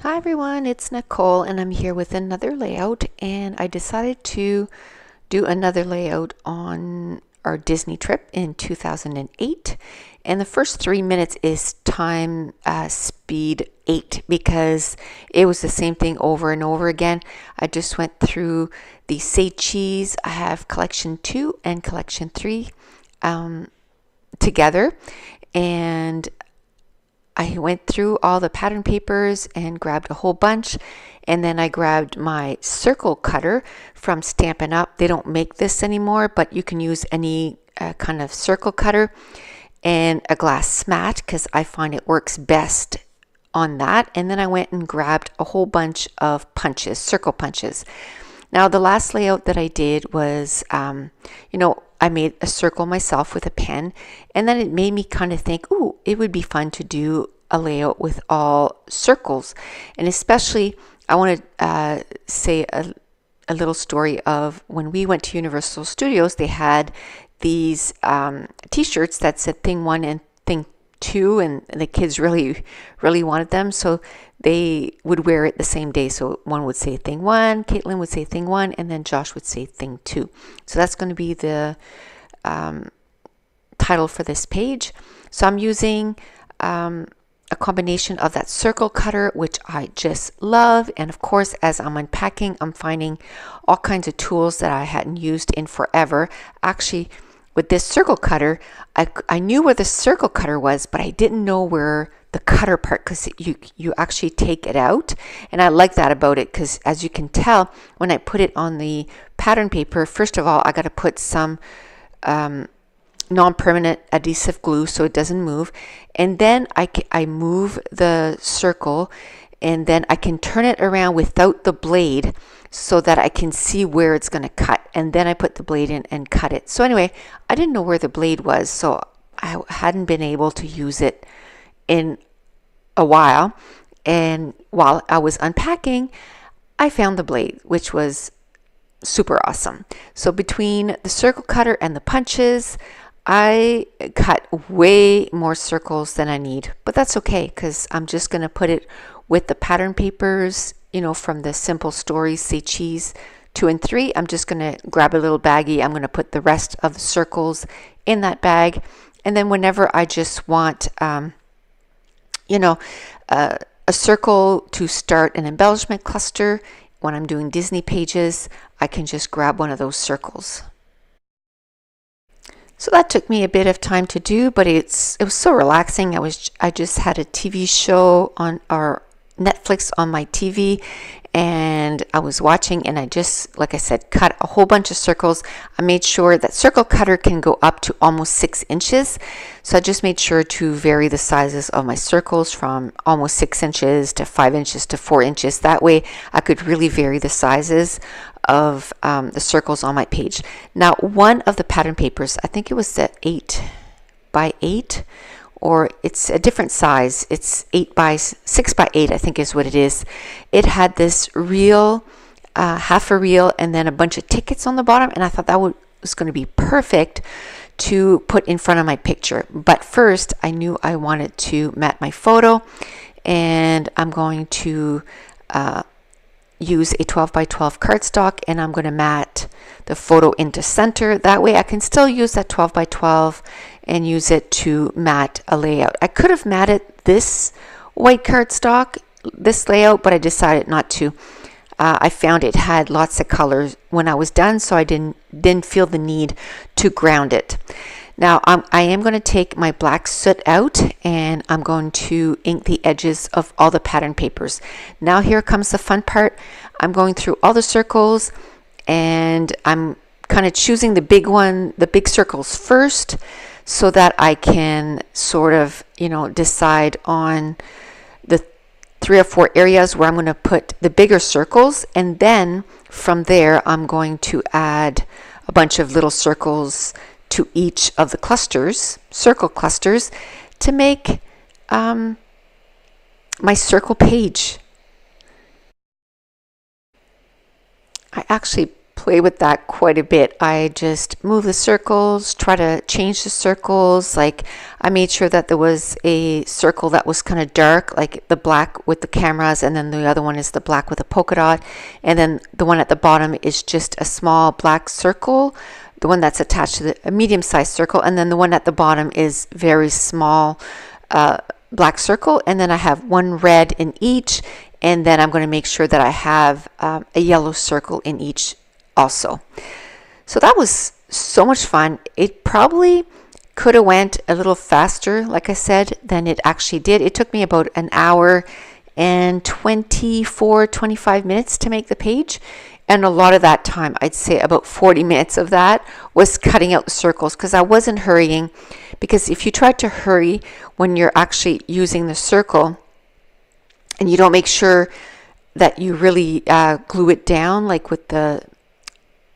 Hi everyone, it's Nicole and I'm here with another layout, and I decided to do another layout on our Disney trip in 2008, and the first 3 minutes is time speed 8 because it was the same thing over and over again. I just went through the Say Cheese. I have collection 2 and collection 3 together, and I went through all the pattern papers and grabbed a whole bunch, and then I grabbed my circle cutter from Stampin' Up. They don't make this anymore, but you can use any kind of circle cutter, and a glass mat because I find it works best on that. And then I went and grabbed a whole bunch of punches, circle punches. Now the last layout that I did was, I made a circle myself with a pen, and then it made me kind of think, ooh, it would be fun to do a layout with all circles. And especially, I want to say a little story of when we went to Universal Studios. They had these t-shirts that said Thing 1 and Thing 2, and the kids really wanted them, so they would wear it the same day. So one would say Thing 1, Caitlin would say Thing 1, and then Josh would say Thing 2. So that's going to be the title for this page. So I'm using a combination of that circle cutter, which I just love, and of course, as I'm unpacking, I'm finding all kinds of tools that I hadn't used in forever. Actually, with this circle cutter, I knew where the circle cutter was, but I didn't know where the cutter part, because you actually take it out, and I like that about it because, as you can tell, when I put it on the pattern paper, first of all, I got to put some non-permanent adhesive glue so it doesn't move, and then I move the circle, and then I can turn it around without the blade so that I can see where it's going to cut, and then I put the blade in and cut it. So anyway, I didn't know where the blade was, so I hadn't been able to use it in a while, and while I was unpacking, I found the blade, which was super awesome. So between the circle cutter and the punches, I cut way more circles than I need, but that's okay because I'm just going to put it with the pattern papers, from the Simple Stories, Say Cheese 2 and 3. I'm just going to grab a little baggie. I'm going to put the rest of the circles in that bag, and then whenever I just want, a circle to start an embellishment cluster, when I'm doing Disney pages, I can just grab one of those circles. So that took me a bit of time to do, but it was so relaxing. I just had a TV show on our Netflix on my TV, and I was watching, and I just, like I said, cut a whole bunch of circles. I made sure that circle cutter can go up to almost 6 inches. So I just made sure to vary the sizes of my circles from almost 6 inches to 5 inches to 4 inches. That way I could really vary the sizes of the circles on my page. Now, one of the pattern papers, I think it was the 8 by 8, or it's a different size. It's 6 by 8, I think is what it is. It had this reel, half a reel, and then a bunch of tickets on the bottom, and I thought that was going to be perfect to put in front of my picture. But first, I knew I wanted to mat my photo, and I'm going to use a 12 by 12 cardstock, and I'm going to mat the photo into center. That way I can still use that 12 by 12 and use it to mat a layout. I could have matted this white cardstock, this layout, but I decided not to. I found it had lots of colors when I was done, so I didn't feel the need to ground it. Now I am going to take my black soot out, and I'm going to ink the edges of all the pattern papers. Now here comes the fun part. I'm going through all the circles, and I'm kind of choosing the big circles first, so that I can sort of, decide on the 3 or 4 areas where I'm going to put the bigger circles, and then from there I'm going to add a bunch of little circles to each of the clusters, circle clusters, to make my circle page. I actually play with that quite a bit. I just move the circles, try to change the circles. Like I made sure that there was a circle that was kind of dark, like the black with the cameras, and then the other one is the black with a polka dot, and then the one at the bottom is just a small black circle, the one that's attached to a medium-sized circle, and then the one at the bottom is very small black circle, and then I have one red in each, and then I'm going to make sure that I have a yellow circle in each also. So that was so much fun. It probably could have went a little faster, like I said, than it actually did. It took me about an hour and 25 minutes to make the page. And a lot of that time, I'd say about 40 minutes of that was cutting out the circles because I wasn't hurrying. Because if you try to hurry when you're actually using the circle and you don't make sure that you really glue it down, like with the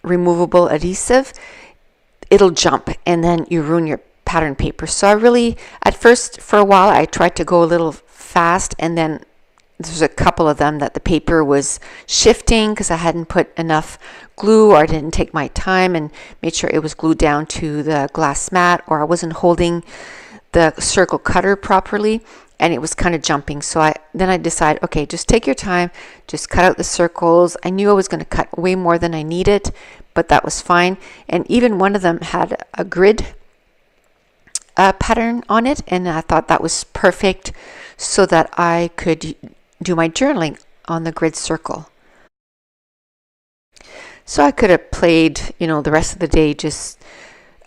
removable adhesive, it'll jump and then you ruin your pattern paper. So I really, at first, for a while, I tried to go a little fast, and then there's a couple of them that the paper was shifting because I hadn't put enough glue, or I didn't take my time and made sure it was glued down to the glass mat, or I wasn't holding the circle cutter properly and it was kind of jumping. So I decided, okay, just take your time, just cut out the circles. I knew I was going to cut way more than I needed, but that was fine. And even one of them had a grid pattern on it, and I thought that was perfect so that I could do my journaling on the grid circle. So I could have played, the rest of the day just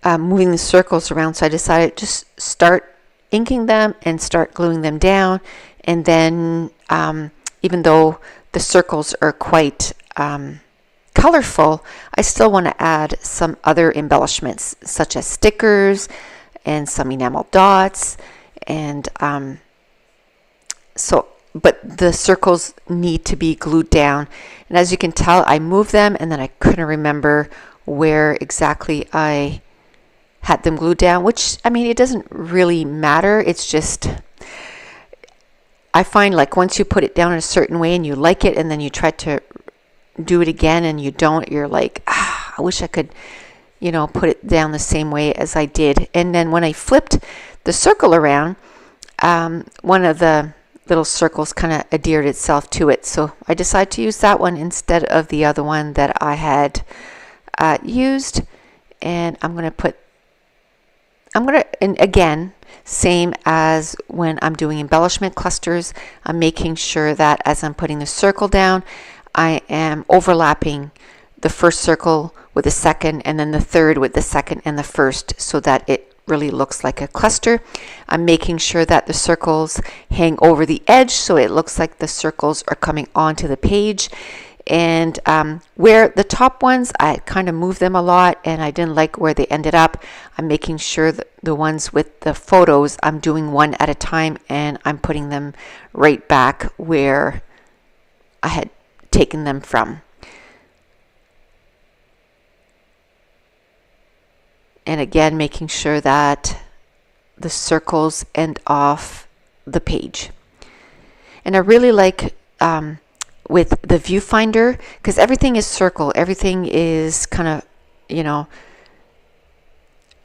moving the circles around. So I decided just start inking them and start gluing them down. And then even though the circles are quite colorful, I still want to add some other embellishments such as stickers and some enamel dots. And but the circles need to be glued down. And as you can tell, I moved them and then I couldn't remember where exactly I had them glued down, which, it doesn't really matter. It's just, I find like once you put it down in a certain way and you like it, and then you try to do it again and you don't, you're like, I wish I could, put it down the same way as I did. And then when I flipped the circle around, one of the little circles kind of adhered itself to it. So I decided to use that one instead of the other one that I had used. And and again, same as when I'm doing embellishment clusters, I'm making sure that as I'm putting the circle down, I am overlapping the first circle with the second, and then the third with the second and the first, so that it really looks like a cluster. I'm making sure that the circles hang over the edge so it looks like the circles are coming onto the page. And where the top ones, I kind of moved them a lot and I didn't like where they ended up. I'm making sure that the ones with the photos, I'm doing one at a time and I'm putting them right back where I had taken them from. And again, making sure that the circles end off the page. And I really like with the viewfinder, because everything is circle, everything is kind of,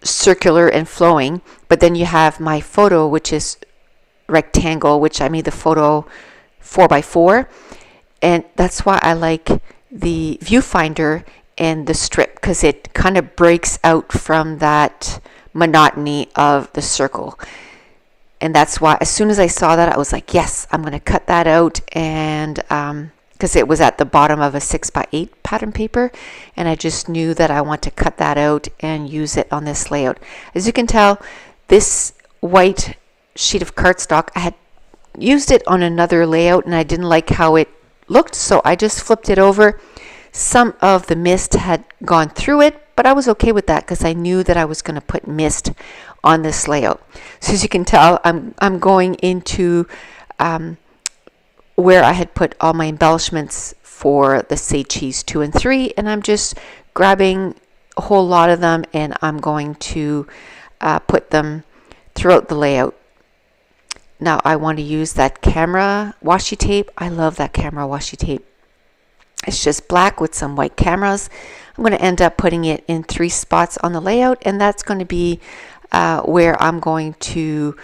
circular and flowing. But then you have my photo, which is rectangle, which I made the photo 4x4. And that's why I like the viewfinder and the strip, because it kind of breaks out from that monotony of the circle. And that's why as soon as I saw that, I was like, yes, I'm going to cut that out. And because it was at the bottom of a 6x8 pattern paper, and I just knew that I want to cut that out and use it on this layout. As you can tell, this white sheet of cardstock, I had used it on another layout and I didn't like how it looked, so I just flipped it over. Some of the mist had gone through it, but I was okay with that because I knew that I was going to put mist on this layout. So as you can tell, I'm going into where I had put all my embellishments for the Say Cheese 2 and 3, and I'm just grabbing a whole lot of them and I'm going to put them throughout the layout. Now I want to use that camera washi tape. I love that camera washi tape. It's just black with some white cameras. I'm going to end up putting it in 3 spots on the layout, and that's going to be where I'm going to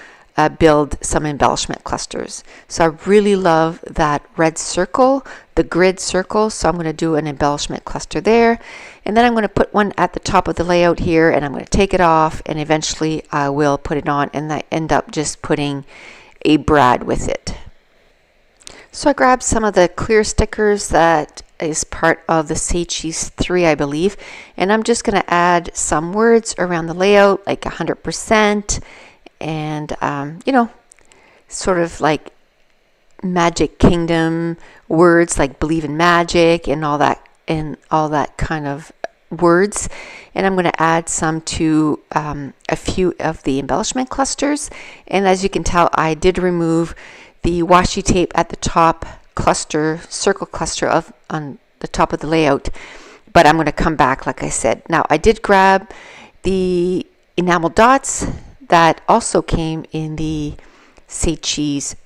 build some embellishment clusters. So I really love that red circle, the grid circle, so I'm going to do an embellishment cluster there, and then I'm going to put one at the top of the layout here, and I'm going to take it off, and eventually I will put it on, and I end up just putting a brad with it. So I grabbed some of the clear stickers that is part of the Say Cheese 3, I believe, and I'm just going to add some words around the layout, like 100%, and you know, sort of like Magic Kingdom words, like believe in magic and all that kind of words. And I'm going to add some to a few of the embellishment clusters. And as you can tell, I did remove the washi tape at the top cluster, circle cluster on the top of the layout, but I'm going to come back, like I said. Now I did grab the enamel dots that also came in the Say Cheese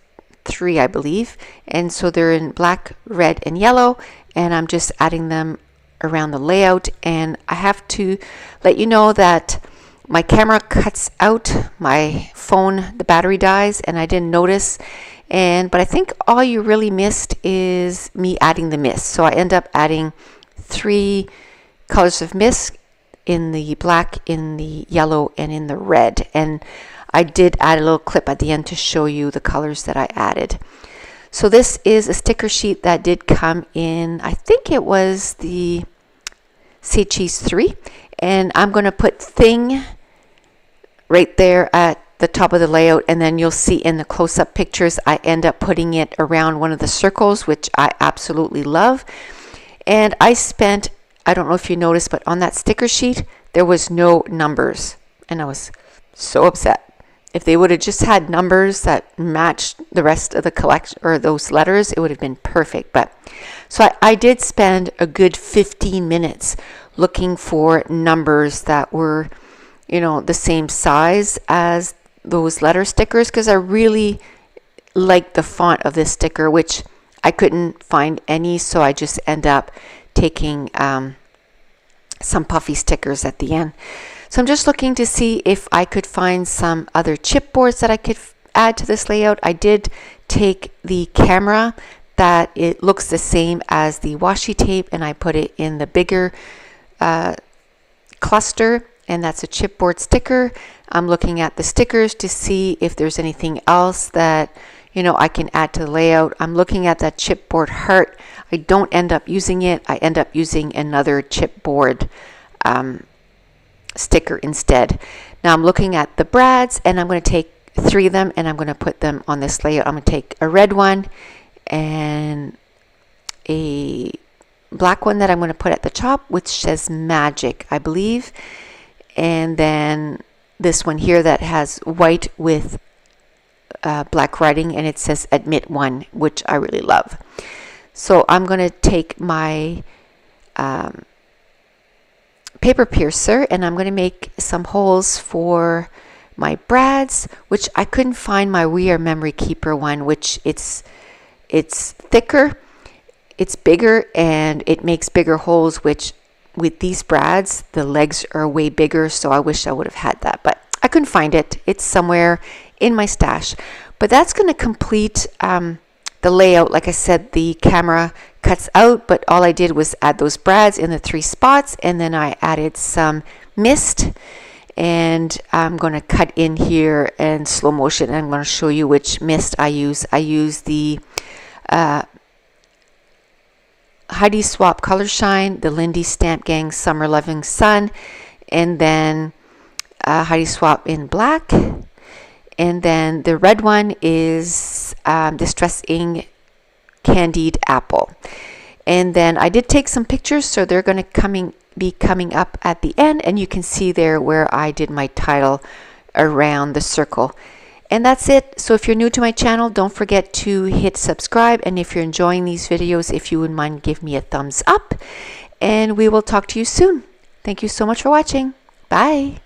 3, I believe, and so they're in black, red, and yellow, and I'm just adding them around the layout. And I have to let you know that my camera cuts out, my phone, the battery dies, and I didn't notice. But I think all you really missed is me adding the mist. So I end up adding 3 colors of mist, in the black, in the yellow, and in the red. And I did add a little clip at the end to show you the colors that I added. So this is a sticker sheet that did come in, I think it was the Say Cheese 3. And I'm going to put thing right there at the top of the layout, and then you'll see in the close-up pictures I end up putting it around one of the circles, which I absolutely love. And I spent, I don't know if you noticed, but on that sticker sheet there was no numbers, and I was so upset. If they would have just had numbers that matched the rest of the collection, or those letters, it would have been perfect. But so I did spend a good 15 minutes looking for numbers that were, you know, the same size as those letter stickers, because I really like the font of this sticker, which I couldn't find any, so I just end up taking some puffy stickers at the end. So I'm just looking to see if I could find some other chipboards that I could add to this layout. I did take the camera that it looks the same as the washi tape, and I put it in the bigger cluster, and that's a chipboard sticker. I'm looking at the stickers to see if there's anything else that, you know, I can add to the layout. I'm looking at that chipboard heart. I don't end up using it. I end up using another chipboard sticker instead. Now I'm looking at the brads, and I'm going to take 3 of them, and I'm going to put them on this layout. I'm going to take a red one and a black one that I'm going to put at the top, which says magic, I believe. And then this one here that has white with black writing, and it says admit one, which I really love. So I'm going to take my paper piercer, and I'm going to make some holes for my brads, which I couldn't find my We Are Memory Keeper one, which it's thicker, it's bigger, and it makes bigger holes, which with these brads the legs are way bigger, so I wish I would have had that, but I couldn't find it. It's somewhere in my stash. But that's going to complete the layout. Like I said, the camera cuts out, but all I did was add those brads in the 3 spots, and then I added some mist, and I'm going to cut in here in slow motion, and I'm going to show you which mist I use. I use the Heidi Swap Color Shine, the Lindy Stamp Gang Summer Loving Sun, and then Heidi Swap in black. And then the red one is Distressing Candied Apple. And then I did take some pictures, so they're going to be coming up at the end, and you can see there where I did my title around the circle. And that's it. So if you're new to my channel, don't forget to hit subscribe, and if you're enjoying these videos, if you wouldn't mind, give me a thumbs up, and we will talk to you soon. Thank you so much for watching. Bye.